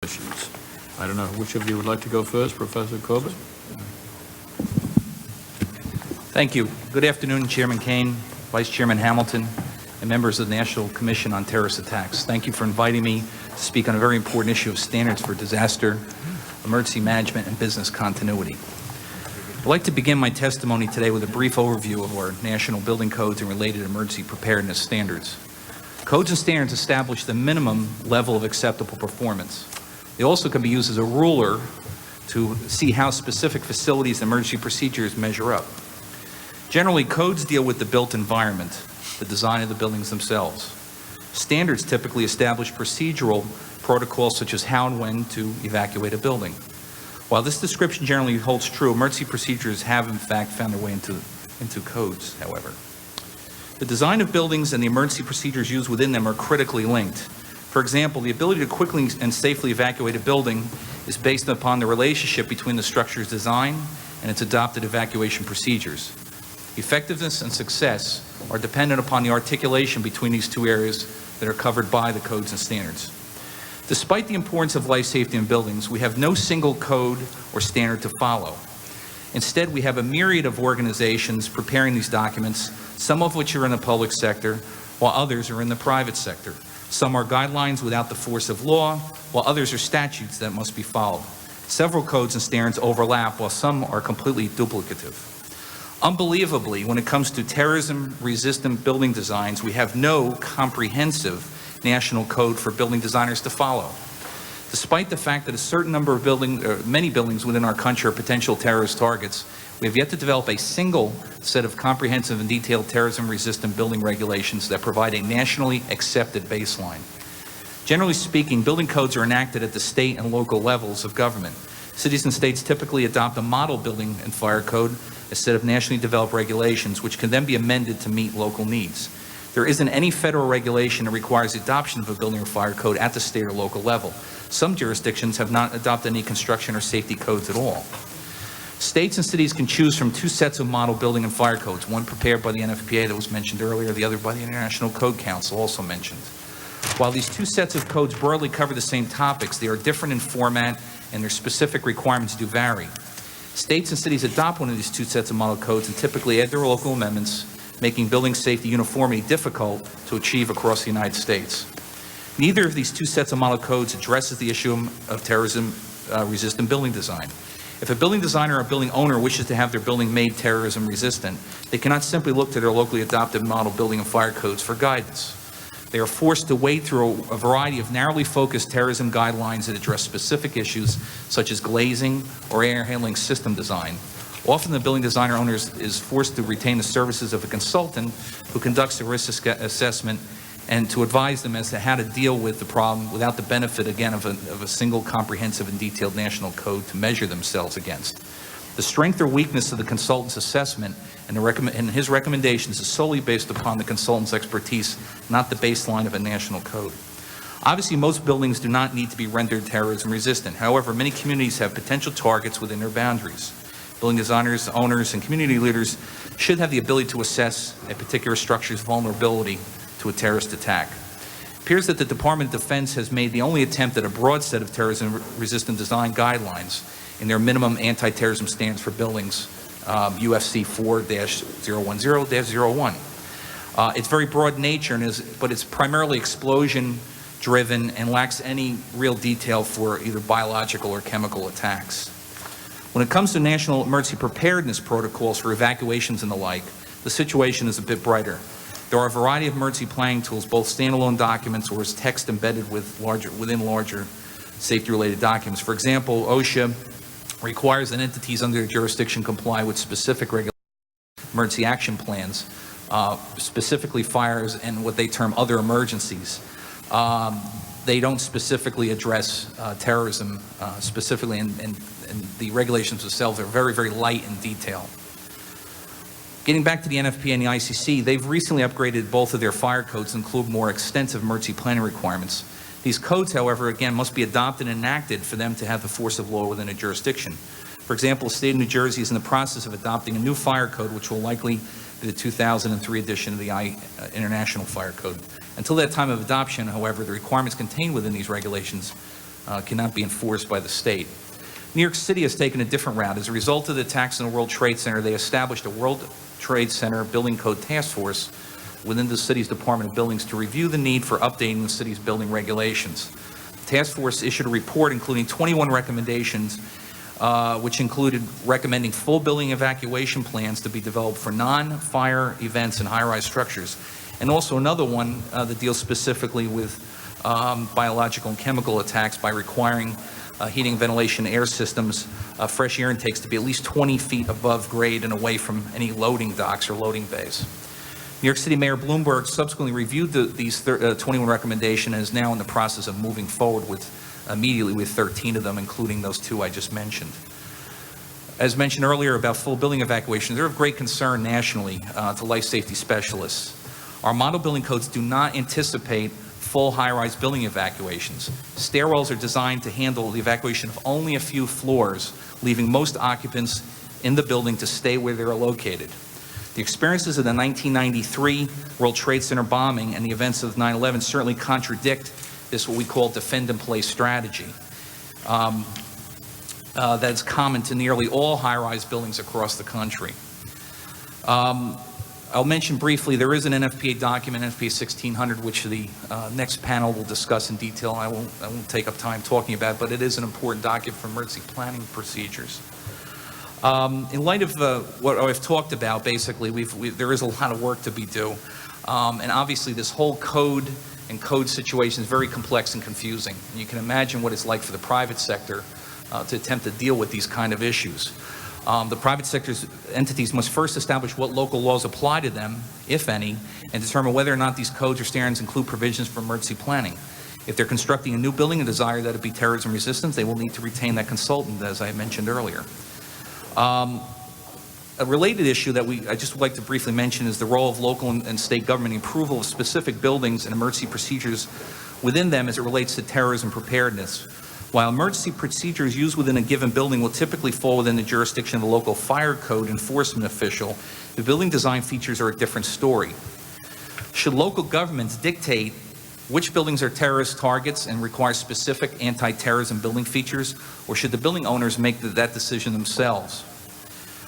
issues. I don't know which of you would like to go first, Professor Corbett? Thank you. Good afternoon, Chairman Kane, Vice Chairman Hamilton, and members of the National Commission on Terrorist Attacks. Thank you for inviting me to speak on a very important issue of standards for disaster, emergency management, and business continuity. I'd like to begin my testimony today with a brief overview of our national building codes and related emergency preparedness standards. Codes and standards establish the minimum level of acceptable performance. They also can be used as a ruler to see how specific facilities and emergency procedures measure up. Generally, codes deal with the built environment, the design of the buildings themselves. Standards typically establish procedural protocols such as how and when to evacuate a building. While this description generally holds true, emergency procedures have in fact found their way into codes, however. The design of buildings and the emergency procedures used within them are critically linked. For example, the ability to quickly and safely evacuate a building is based upon the relationship between the structure's design and its adopted evacuation procedures. Effectiveness and success are dependent upon the articulation between these two areas that are covered by the codes and standards. Despite the importance of life safety in buildings, we have no single code or standard to follow. Instead, we have a myriad of organizations preparing these documents, some of which are in the public sector, while others are in the private sector. Some are guidelines without the force of law, while others are statutes that must be followed. Several codes and standards overlap, while some are completely duplicative. Unbelievably, when it comes to terrorism-resistant building designs, we have no comprehensive national code for building designers to follow. Despite the fact that a certain number of many buildings within our country are potential terrorist targets, we have yet to develop a single set of comprehensive and detailed terrorism-resistant building regulations that provide a nationally accepted baseline. Generally speaking, building codes are enacted at the state and local levels of government. Cities and states typically adopt a model building and fire code, a set of nationally developed regulations, which can then be amended to meet local needs. There isn't any federal regulation that requires the adoption of a building or fire code at the state or local level. Some jurisdictions have not adopted any construction or safety codes at all. States and cities can choose from two sets of model building and fire codes, one prepared by the NFPA that was mentioned earlier, the other by the International Code Council, also mentioned. While these two sets of codes broadly cover the same topics, they are different in format and their specific requirements do vary. States and cities adopt one of these two sets of model codes and typically add their local amendments, making building safety uniformity difficult to achieve across the United States. Neither of these two sets of model codes addresses the issue of terrorism-resistant building design. If a building designer or building owner wishes to have their building made terrorism-resistant, they cannot simply look to their locally adopted model building and fire codes for guidance. They are forced to wade through a variety of narrowly focused terrorism guidelines that address specific issues such as glazing or air handling system design. Often the building designer owner is forced to retain the services of a consultant who conducts a risk assessment and to advise them as to how to deal with the problem without the benefit, again, of a single comprehensive and detailed national code to measure themselves against. The strength or weakness of the consultant's assessment and his recommendations is solely based upon the consultant's expertise, not the baseline of a national code. Obviously, most buildings do not need to be rendered terrorism resistant. However, many communities have potential targets within their boundaries. Building designers, owners, and community leaders should have the ability to assess a particular structure's vulnerability to a terrorist attack. It appears that the Department of Defense has made the only attempt at a broad set of terrorism-resistant design guidelines in their minimum anti-terrorism standards for buildings, UFC 4-010-01. It's very broad in nature, but it's primarily explosion-driven and lacks any real detail for either biological or chemical attacks. When it comes to national emergency preparedness protocols for evacuations and the like, the situation is a bit brighter. There are a variety of emergency planning tools, both standalone documents or as text embedded within larger safety-related documents. For example, OSHA requires that entities under their jurisdiction comply with specific emergency action plans, specifically fires and what they term other emergencies. They don't specifically address terrorism specifically, and the regulations themselves are very, very light in detail. Getting back to the NFPA and the ICC, they've recently upgraded both of their fire codes to include more extensive emergency planning requirements. These codes, however, again, must be adopted and enacted for them to have the force of law within a jurisdiction. For example, the state of New Jersey is in the process of adopting a new fire code, which will likely be the 2003 edition of the International Fire Code. Until that time of adoption, however, the requirements contained within these regulations cannot be enforced by the state. New York City has taken a different route. As a result of the attacks on the World Trade Center, they established a World Trade Center Building Code Task Force within the city's Department of Buildings to review the need for updating the city's building regulations. The task force issued a report including 21 recommendations, which included recommending full building evacuation plans to be developed for non-fire events in high-rise structures, and also another one that deals specifically with biological and chemical attacks by requiring heating, ventilation, air systems, fresh air intakes to be at least 20 feet above grade and away from any loading docks or loading bays. New York City Mayor Bloomberg subsequently reviewed these 21 recommendations and is now in the process of moving forward immediately with 13 of them, including those 2 I just mentioned. As mentioned earlier about full building evacuation, they're of great concern nationally to life safety specialists. Our model building codes do not anticipate full high-rise building evacuations. Stairwells are designed to handle the evacuation of only a few floors, leaving most occupants in the building to stay where they are located. The experiences of the 1993 World Trade Center bombing and the events of 9/11 certainly contradict this what we call defend-in-place strategy. That is common to nearly all high-rise buildings across the country. I'll mention briefly, there is an NFPA document, NFPA 1600, which the next panel will discuss in detail. I won't take up time talking about it, but it is an important document for emergency planning procedures. In light of what I've talked about, basically, there is a lot of work to be done. And obviously, this whole code situation is very complex and confusing. And you can imagine what it's like for the private sector to attempt to deal with these kind of issues. The private sector's entities must first establish what local laws apply to them, if any, and determine whether or not these codes or standards include provisions for emergency planning. If they're constructing a new building and desire that it be terrorism resistant, they will need to retain that consultant, as I mentioned earlier. A related issue that I just would like to briefly mention is the role of local and state government in approval of specific buildings and emergency procedures within them as it relates to terrorism preparedness. While emergency procedures used within a given building will typically fall within the jurisdiction of the local fire code enforcement official, the building design features are a different story. Should local governments dictate which buildings are terrorist targets and require specific anti-terrorism building features, or should the building owners make that decision themselves?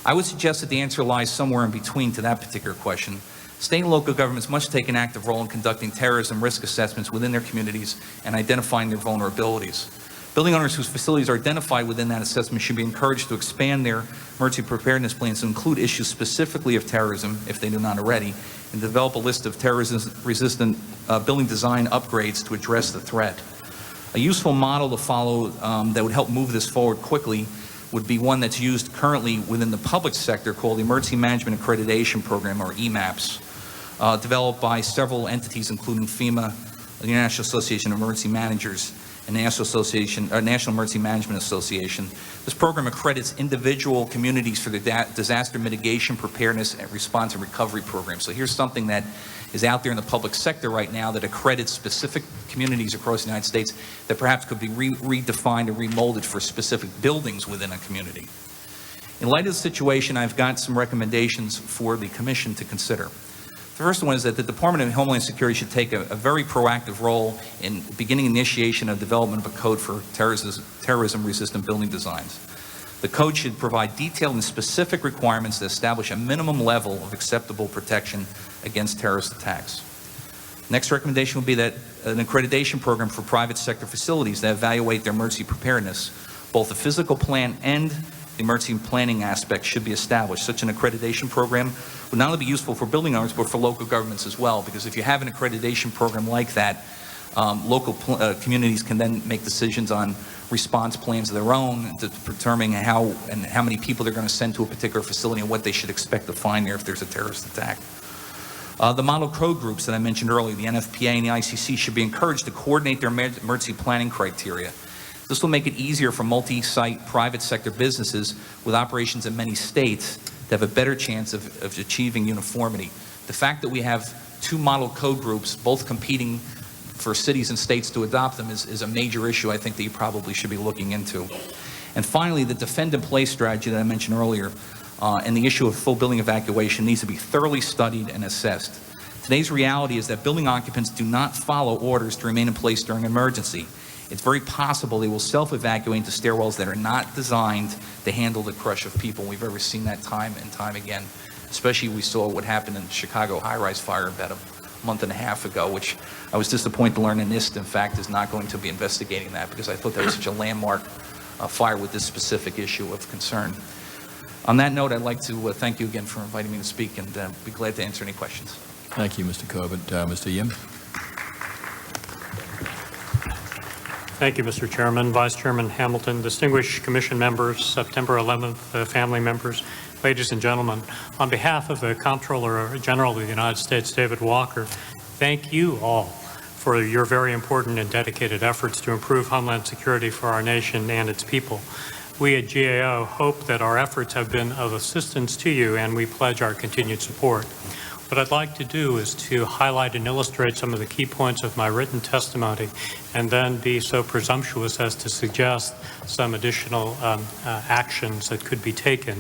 I would suggest that the answer lies somewhere in between to that particular question. State and local governments must take an active role in conducting terrorism risk assessments within their communities and identifying their vulnerabilities. Building owners whose facilities are identified within that assessment should be encouraged to expand their emergency preparedness plans to include issues specifically of terrorism, if they do not already, and develop a list of terrorism-resistant building design upgrades to address the threat. A useful model to follow that would help move this forward quickly would be one that's used currently within the public sector called the Emergency Management Accreditation Program, or EMAPS, developed by several entities including FEMA, the International Association of Emergency Managers, and the National Emergency Management Association. This program accredits individual communities for their disaster mitigation, preparedness, and response and recovery programs. So here's something that is out there in the public sector right now that accredits specific communities across the United States that perhaps could be redefined and remolded for specific buildings within a community. In light of the situation, I've got some recommendations for the Commission to consider. The first one is that the Department of Homeland Security should take a very proactive role in beginning initiation of development of a code for terrorism-resistant building designs. The code should provide detailed and specific requirements that establish a minimum level of acceptable protection against terrorist attacks. Next recommendation would be that an accreditation program for private sector facilities that evaluate their emergency preparedness, both the physical plan and the emergency planning aspect, should be established. Such an accreditation program would not only be useful for building owners, but for local governments as well, because if you have an accreditation program like that, local communities can then make decisions on response plans of their own, determining how many people they're going to send to a particular facility and what they should expect to find there if there's a terrorist attack. The model code groups that I mentioned earlier, the NFPA and the ICC, should be encouraged to coordinate their emergency planning criteria. This will make it easier for multi-site private sector businesses with operations in many states to have a better chance of achieving uniformity. The fact that we have two model code groups, both competing for cities and states to adopt them, is a major issue I think that you probably should be looking into. And finally, the defend-in-place strategy that I mentioned earlier and the issue of full building evacuation needs to be thoroughly studied and assessed. Today's reality is that building occupants do not follow orders to remain in place during an emergency. it's very possible they will self-evacuate into stairwells that are not designed to handle the crush of people. We've ever seen that time and time again, especially we saw what happened in the Chicago high-rise fire about a month and a half ago, which I was disappointed to learn NIST, in fact, is not going to be investigating that because I thought that was such a landmark fire with this specific issue of concern. On that note, I'd like to thank you again for inviting me to speak and be glad to answer any questions. Thank you, Mr. Corbett. Mr. Yim? Thank you, Mr. Chairman, Vice Chairman Hamilton, distinguished Commission members, September 11th family members, ladies and gentlemen. On behalf of the Comptroller General of the United States, David Walker, thank you all for your very important and dedicated efforts to improve Homeland Security for our nation and its people. We at GAO hope that our efforts have been of assistance to you, and we pledge our continued support. What I'd like to do is to highlight and illustrate some of the key points of my written testimony, and then be so presumptuous as to suggest some additional actions that could be taken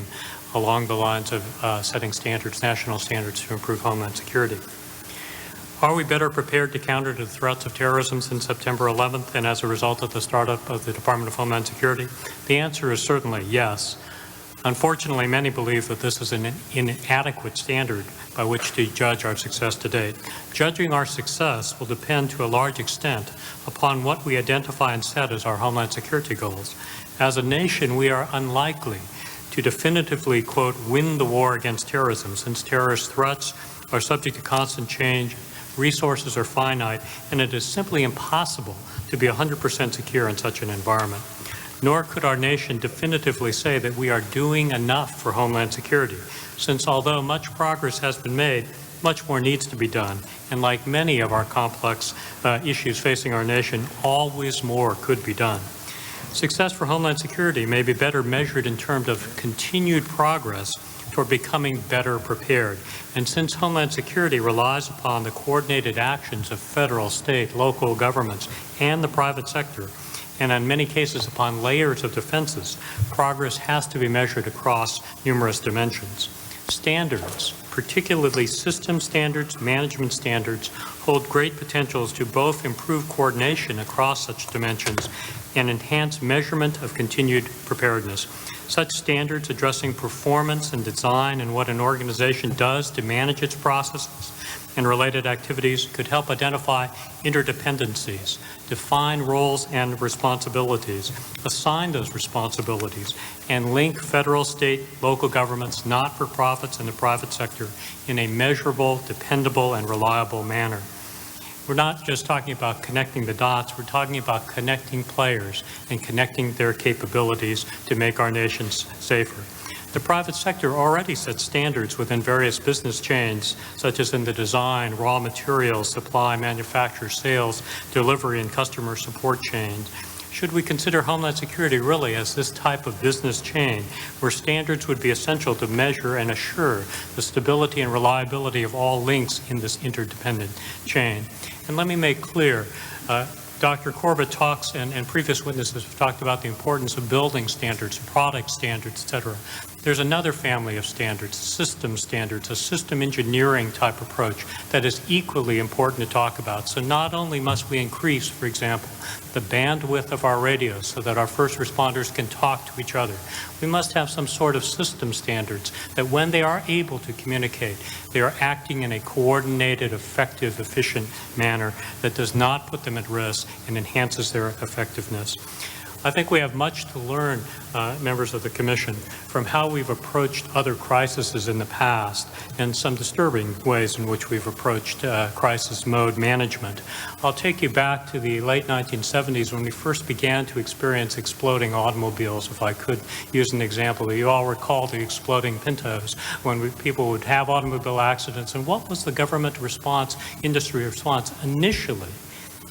along the lines of setting standards, national standards to improve Homeland Security. Are we better prepared to counter the threats of terrorism since September 11th and as a result of the startup of the Department of Homeland Security? The answer is certainly yes. Unfortunately, many believe that this is an inadequate standard by which to judge our success to date. Judging our success will depend to a large extent upon what we identify and set as our Homeland Security goals. As a nation, we are unlikely to definitively, quote, win the war against terrorism, since terrorist threats are subject to constant change, resources are finite, and it is simply impossible to be 100% secure in such an environment. Nor could our nation definitively say that we are doing enough for Homeland Security, since although much progress has been made, much more needs to be done. And like many of our complex issues facing our nation, always more could be done. Success for Homeland Security may be better measured in terms of continued progress toward becoming better prepared. And since Homeland Security relies upon the coordinated actions of federal, state, local governments, and the private sector, and in many cases upon layers of defenses, progress has to be measured across numerous dimensions. Standards, particularly system standards, management standards, hold great potentials to both improve coordination across such dimensions and enhance measurement of continued preparedness. Such standards addressing performance and design and what an organization does to manage its processes and related activities could help identify interdependencies, define roles and responsibilities, assign those responsibilities, and link federal, state, local governments, not-for-profits, and the private sector in a measurable, dependable, and reliable manner. We're not just talking about connecting the dots, we're talking about connecting players and connecting their capabilities to make our nations safer. The private sector already sets standards within various business chains, such as in the design, raw materials, supply, manufacture, sales, delivery, and customer support chains. Should we consider Homeland Security really as this type of business chain, where standards would be essential to measure and assure the stability and reliability of all links in this interdependent chain? And let me make clear, Dr. Corbett talks, and previous witnesses have talked about the importance of building standards, product standards, et cetera. There's another family of standards, system standards, a system engineering type approach that is equally important to talk about. So not only must we increase, for example, the bandwidth of our radios so that our first responders can talk to each other, we must have some sort of system standards that when they are able to communicate, they are acting in a coordinated, effective, efficient manner that does not put them at risk and enhances their effectiveness. I think we have much to learn, members of the Commission, from how we've approached other crises in the past and some disturbing ways in which we've approached crisis mode management. I'll take you back to the late 1970s when we first began to experience exploding automobiles, if I could use an example. You all recall the exploding Pintos when people would have automobile accidents. And what was the government response, industry response? Initially,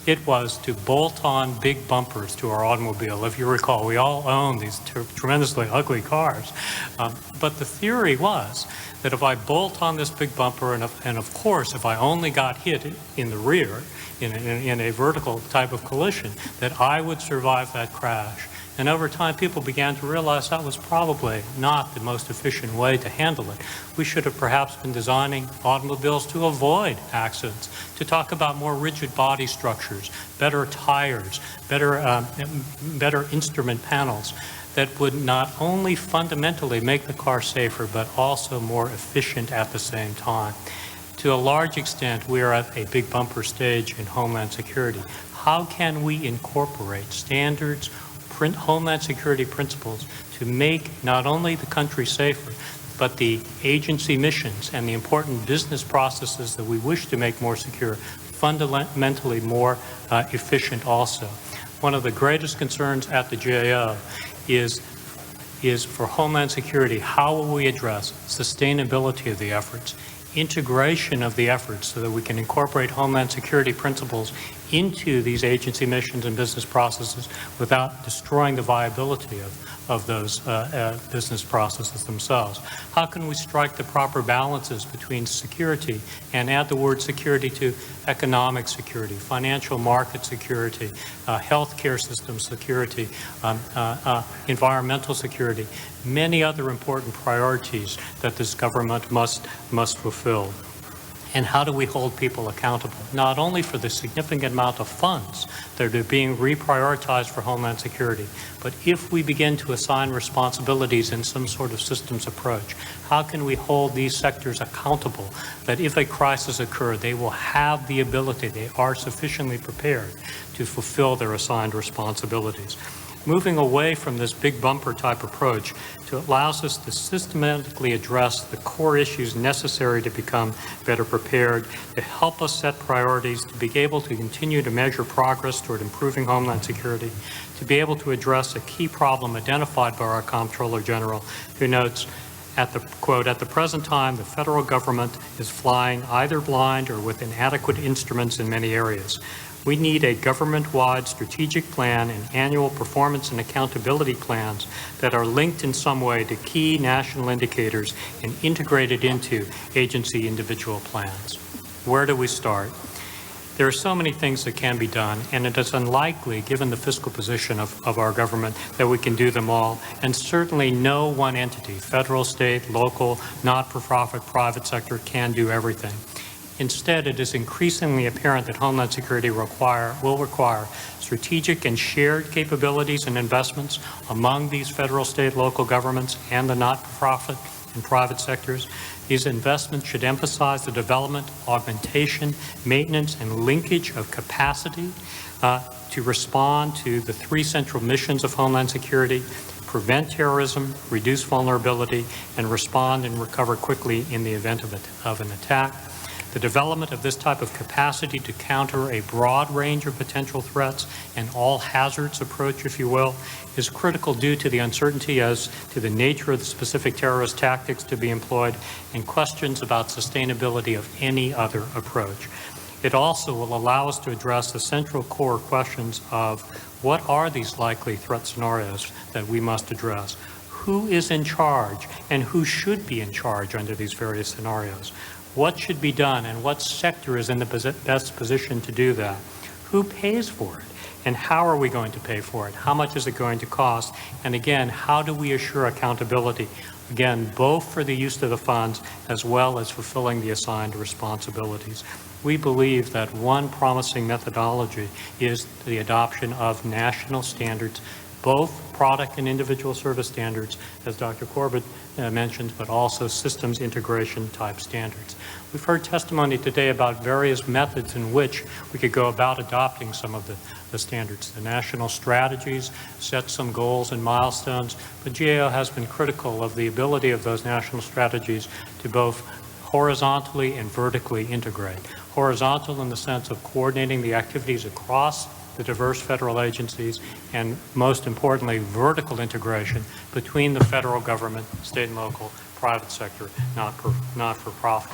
it was to bolt on big bumpers to our automobile. If you recall, we all own these tremendously ugly cars. But the theory was that if I bolt on this big bumper, and of course, if I only got hit in the rear, in a vertical type of collision, that I would survive that crash. And over time, people began to realize that was probably not the most efficient way to handle it. We should have perhaps been designing automobiles to avoid accidents, to talk about more rigid body structures, better tires, better instrument panels that would not only fundamentally make the car safer, but also more efficient at the same time. To a large extent, we are at a big bumper stage in Homeland Security. How can we incorporate standards, Homeland Security principles to make not only the country safer, but the agency missions and the important business processes that we wish to make more secure, fundamentally more efficient also? One of the greatest concerns at the GAO is for Homeland Security, how will we address sustainability of the efforts, integration of the efforts so that we can incorporate Homeland Security principles into these agency missions and business processes without destroying the viability of those business processes themselves? How can we strike the proper balances between security and add the word security to economic security, financial market security, healthcare system security, environmental security, many other important priorities that this government must fulfill? And how do we hold people accountable, not only for the significant amount of funds that are being reprioritized for Homeland Security, but if we begin to assign responsibilities in some sort of systems approach, how can we hold these sectors accountable that if a crisis occurs, they will have the ability, they are sufficiently prepared to fulfill their assigned responsibilities? Moving away from this big bumper type approach allows us to systematically address the core issues necessary to become better prepared, to help us set priorities, to be able to continue to measure progress toward improving Homeland Security, to be able to address a key problem identified by our Comptroller General, who notes, at the quote, "At the present time, the federal government is flying either blind or with inadequate instruments in many areas. We need a government-wide strategic plan and annual performance and accountability plans that are linked in some way to key national indicators and integrated into agency individual plans." Where do we start? There are so many things that can be done, and it is unlikely, given the fiscal position of our government, that we can do them all, and certainly no one entity, federal, state, local, not-for-profit, private sector, can do everything. Instead, it is increasingly apparent that Homeland Security will require strategic and shared capabilities and investments among these federal, state, local governments and the not-for-profit and private sectors. These investments should emphasize the development, augmentation, maintenance, and linkage of capacity to respond to the three central missions of Homeland Security: prevent terrorism, reduce vulnerability, and respond and recover quickly in the event of an attack. The development of this type of capacity to counter a broad range of potential threats, an all-hazards approach, if you will, is critical due to the uncertainty as to the nature of the specific terrorist tactics to be employed and questions about sustainability of any other approach. It also will allow us to address the central core questions of what are these likely threat scenarios that we must address? Who is in charge and who should be in charge under these various scenarios? What should be done and what sector is in the best position to do that? Who pays for it? And how are we going to pay for it? How much is it going to cost? And again, how do we assure accountability? Again, both for the use of the funds as well as fulfilling the assigned responsibilities. We believe that one promising methodology is the adoption of national standards, both product and individual service standards, as Dr. Corbett mentioned, but also systems integration type standards. We've heard testimony today about various methods in which we could go about adopting some of the standards. The national strategies set some goals and milestones, but GAO has been critical of the ability of those national strategies to both horizontally and vertically integrate. Horizontal in the sense of coordinating the activities across the diverse federal agencies, and most importantly, vertical integration between the federal government, state and local, private sector, not-for-profit.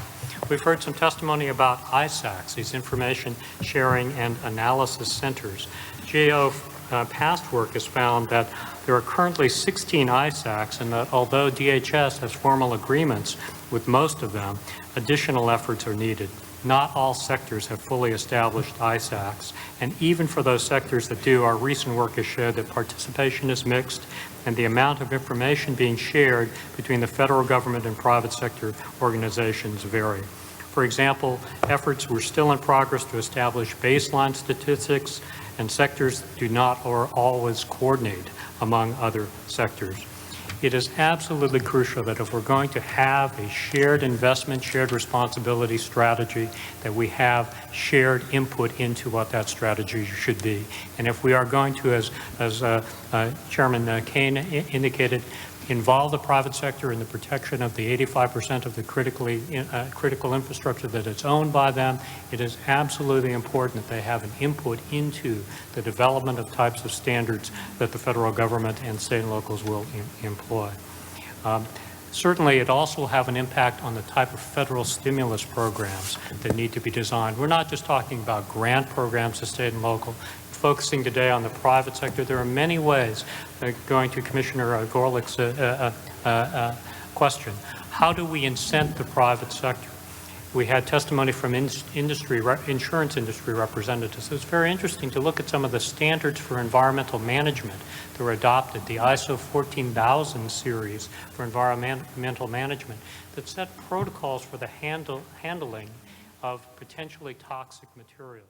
We've heard some testimony about ISACs, these information sharing and analysis centers. GAO past work has found that there are currently 16 ISACs, and that although DHS has formal agreements with most of them, additional efforts are needed. Not all sectors have fully established ISACs, and even for those sectors that do, our recent work has showed that participation is mixed and the amount of information being shared between the federal government and private sector organizations vary. For example, efforts were still in progress to establish baseline statistics, and sectors do not or always coordinate among other sectors. It is absolutely crucial that if we're going to have a shared investment, shared responsibility strategy, that we have shared input into what that strategy should be. And if we are going to, as Chairman Kane indicated, involve the private sector in the protection of the 85% of the critical infrastructure that is owned by them, it is absolutely important that they have an input into the development of types of standards that the federal government and state and locals will employ. Certainly, it also will have an impact on the type of federal stimulus programs that need to be designed. We're not just talking about grant programs to state and local. Focusing today on the private sector, there are many ways, going to Commissioner Gorlick's question, how do we incent the private sector? We had testimony from insurance industry representatives. It's very interesting to look at some of the standards for environmental management that were adopted, the ISO 14000 series for environmental management, that set protocols for the handling of potentially toxic materials.